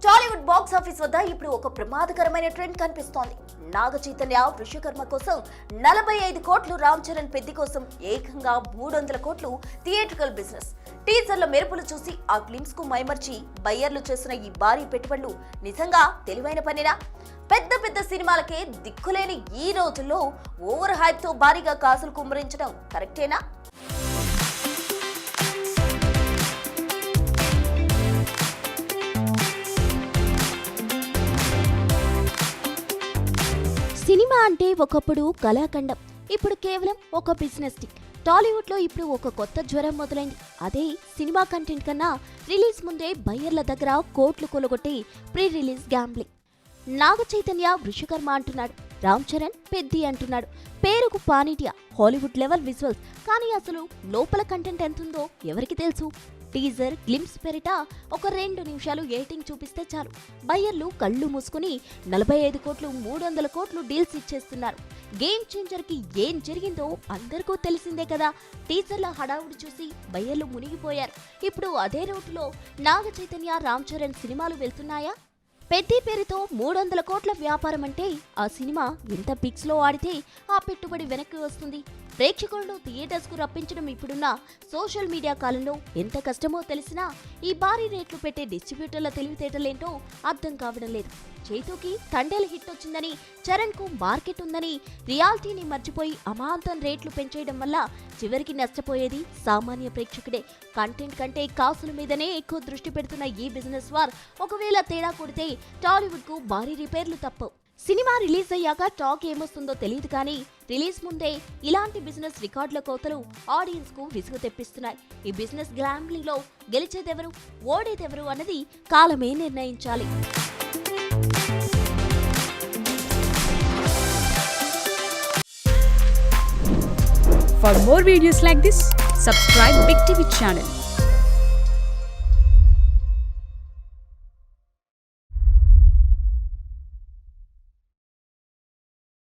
Tollywood box office వద్ద ఇప్పుడు ఒక ప్రమాదకరమైన ట్రెండ్ కనిపిస్తోంది. నాగ చైతన్య విశ్వకర్మ కోసం 45 కోట్లు, రామ్ చరణ్ పెద్ది కోసం ఏకంగా 300 కోట్లు థియేట్రికల్ బిజినెస్. టీజర్ల మెరుపులు చూసి ఆ గ్లిమ్స్ కు మైమర్చి బయ్యర్లు చేసిన ఈ భారీ పెట్టుబడులు నిజంగా తెలివైన పనేనా? పెద్ద పెద్ద సినిమాలకే దిక్కులేని ఈ రోజుల్లో ఓవర్ హైప్ తో భారీగా కాసులు కుమ్మరించడం కరెక్టేనా? సినిమా అంటే ఒకప్పుడు కళాఖండం, ఇప్పుడు కేవలం ఒక బిజినెస్ టిక్. టాలీవుడ్ లో ఇప్పుడు ఒక కొత్త జ్వరం మొదలైంది. అదే సినిమా కంటెంట్ కన్నా రిలీజ్ ముందే బయ్యర్ల దగ్గర కోట్లు కొలగొట్టి pre release gambling. Naga Chaitanya Vishwakarma అంటున్నాడు, రామ్ చరణ్ పెద్ది అంటున్నాడు. పేరుకు పానీటియా, హాలీవుడ్ లెవెల్ విజువల్స్, కానీ అసలు లోపల కంటెంట్ ఎంతుందో ఎవరికి తెలుసు? టీజర్ గ్లిమ్స్ పేరిట ఒక 2 నిమిషాలు ఎడిటింగ్ చూపిస్తే చాలు, బయ్యర్లు కళ్ళు మూసుకుని 45 కోట్లు, 300 కోట్లు డీల్స్ ఇచ్చేస్తున్నారు. గేమ్ చేంజర్ కి ఏం జరిగిందో అందరికీ తెలిసిందే కదా. టీజర్ల హడావుడి చూసి బయ్యర్లు మునిగిపోయారు. ఇప్పుడు అదే రూటులో నాగ చైతన్య, రామ్ చరణ్ సినిమాలు వెళ్తున్నాయా? పెద్ది పేరుతో 300 కోట్ల వ్యాపారం అంటే ఆ సినిమా ఎంత పిక్స్ లో ఆడితే ఆ పెట్టుబడి వెనక్కి వస్తుంది. ప్రేక్షకులను థియేటర్స్ కు రప్పించడం ఇప్పుడున్న సోషల్ మీడియా కాలంలో ఎంత కష్టమో తెలిసినా ఈ భారీ రేట్లు పెట్టే డిస్ట్రిబ్యూటర్ల తెలివితేటలేంటో అర్థం కావడం లేదు. చైతూకి తండేల హిట్ వచ్చిందని, చరణ్ కు మార్కెట్ ఉందని రియాలిటీని మర్చిపోయి అమాంతం రేట్లు పెంచేయడం వల్ల చివరికి నష్టపోయేది సామాన్య ప్రేక్షకుడే. కంటెంట్ కంటే కాసుల మీదనే ఎక్కువ దృష్టి పెడుతున్న ఈ బిజినెస్ వార్ ఒకవేళ తేడా కొడితే టాలీవుడ్ కు భారీ రిపేర్లు తప్పవు. సినిమా రిలీజ్ అయ్యాక టాక్ ఏమొస్తుందో తెలియదు, కానీ రిలీజ్ ముందే ఇలాంటి బిజినెస్ రికార్డుల కోతలు ఆడియన్స్ కు విసుగు తెప్పిస్తున్నాయి. ఈ బిజినెస్ గ్లాంబ్లింగ్ లో గెలిచేదెవరు, ఓడేదెవరు అన్నది కాలమే నిర్ణయించాలి. For more videos like this, subscribe Big TV channel.